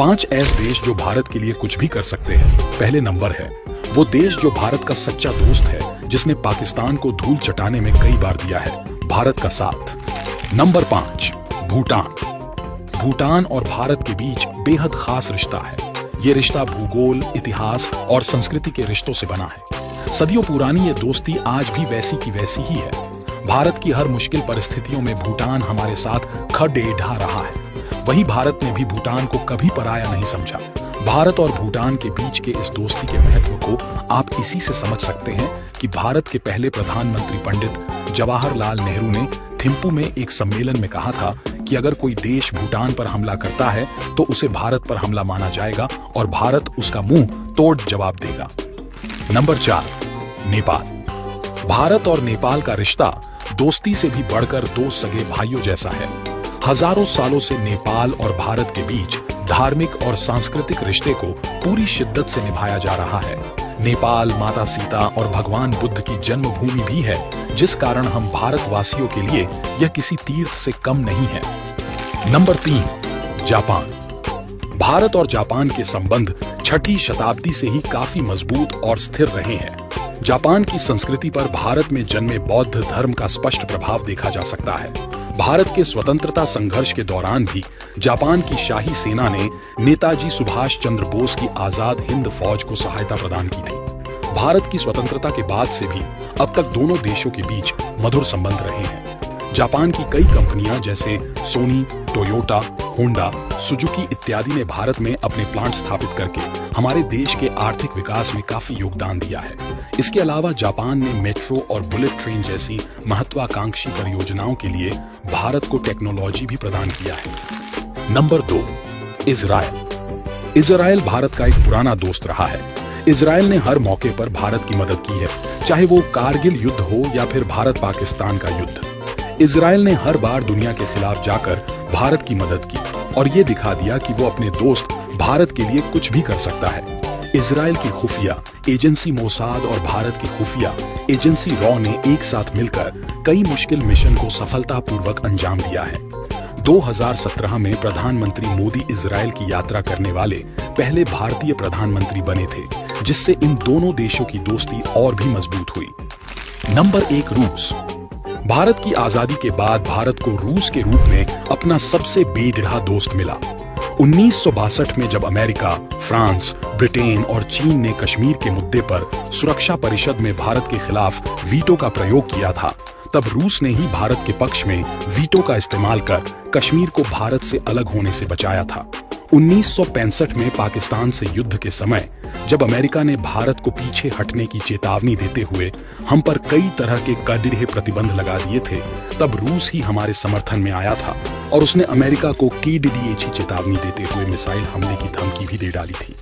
5 ऐसे देश जो भारत के लिए कुछ भी कर सकते हैं। पहले नंबर है वो देश जो भारत का सच्चा दोस्त है, जिसने पाकिस्तान को धूल चटाने में कई बार दिया है भारत का साथ। नंबर 5 भूटान। भूटान और भारत के बीच बेहद खास रिश्ता है। ये रिश्ता भूगोल, इतिहास और संस्कृति के रिश्तों से बना है। सदियों पुरानी ये दोस्ती आज भी वैसी की वैसी ही है। भारत की हर मुश्किल परिस्थितियों में भूटान हमारे साथ खड़े ढा रहा है। वहीं भारत ने भी भूटान को कभी पराया नहीं समझा। भारत और भूटान के बीच के इस दोस्ती के महत्व को आप इसी से समझ सकते हैं कि भारत के पहले प्रधानमंत्री पंडित जवाहरलाल नेहरू ने थिम्पू में एक सम्मेलन में कहा था कि अगर कोई देश भूटान पर हमला करता है तो उसे भारत पर हमला माना जाएगा और भारत उसका मुंह तोड़ जवाब देगा। नंबर 4 नेपाल। भारत और नेपाल का रिश्ता दोस्ती से भी बढ़कर दो सगे भाइयों जैसा है। हजारों सालों से नेपाल और भारत के बीच धार्मिक और सांस्कृतिक रिश्ते को पूरी शिद्दत से निभाया जा रहा है। नेपाल माता सीता और भगवान बुद्ध की जन्मभूमि भी है, जिस कारण हम भारतवासियों के लिए यह किसी तीर्थ से कम नहीं है। Number 3 Japan. भारत और जापान के संबंध 6ठी शताब्दी से ही काफी मजबूत और स्थिर रहे हैं। जापान की संस्कृति पर भारत में जन्मे बौद्ध धर्म का स्पष्ट प्रभाव देखा जा सकता है। भारत के स्वतंत्रता संघर्ष के दौरान भी जापान की शाही सेना ने नेताजी सुभाष चंद्र बोस की आजाद हिंद फौज को सहायता प्रदान की थी। भारत की स्वतंत्रता के बाद से भी अब तक दोनों देशों के बीच मधुर संबंध रहे हैं। जापान की कई कंपनियां जैसे सोनी, टोयोटा, होंडा, सुजुकी इत्यादि ने भारत में अपने प्लांट स्थापित करके हमारे देश के आर्थिक विकास में काफी योगदान दिया है। इसके अलावा जापान ने मेट्रो और बुलेट ट्रेन जैसी महत्वाकांक्षी परियोजनाओं के लिए भारत को टेक्नोलॉजी भी प्रदान किया है। Number 2 Israel. इजराइल भारत का एक पुराना दोस्त रहा है। इजराइल ने हर मौके पर भारत की मदद की है, चाहे वो कारगिल युद्ध हो या फिर भारत पाकिस्तान का युद्ध। इजराइल ने हर बार दुनिया के खिलाफ जाकर भारत की मदद की और ये दिखा दिया कि वो अपने दोस्त भारत के लिए कुछ भी कर सकता है। इजराइल की खुफिया एजेंसी मोसाद और भारत की खुफिया एजेंसी रॉ ने एक साथ मिलकर कई मुश्किल मिशन को सफलतापूर्वक अंजाम दिया है। 2017 में प्रधानमंत्री मोदी इजराइल की यात्रा करने वाले पहले भारतीय प्रधानमंत्री बने थे, जिससे इन दोनों देशों की दोस्ती और भी मजबूत हुई। नंबर 1 रूस। भारत की आजादी के बाद भारत को रूस के रूप में अपना सबसे बेढिढा दोस्त मिला। 1962 में जब अमेरिका, फ्रांस, ब्रिटेन और चीन ने कश्मीर के मुद्दे पर सुरक्षा परिषद में भारत के खिलाफ वीटो का प्रयोग किया था, तब रूस ने ही भारत के पक्ष में वीटो का इस्तेमाल कर कश्मीर को भारत से अलग होने से बचाया था। 1965 में पाकिस्तान से युद्ध के समय जब अमेरिका ने भारत को पीछे हटने की चेतावनी देते हुए हम पर कई तरह के कड़े प्रतिबंध लगा दिए थे, तब रूस ही हमारे समर्थन में आया था और उसने अमेरिका को KDDH चेतावनी देते हुए मिसाइल हमले की धमकी भी दे डाली थी।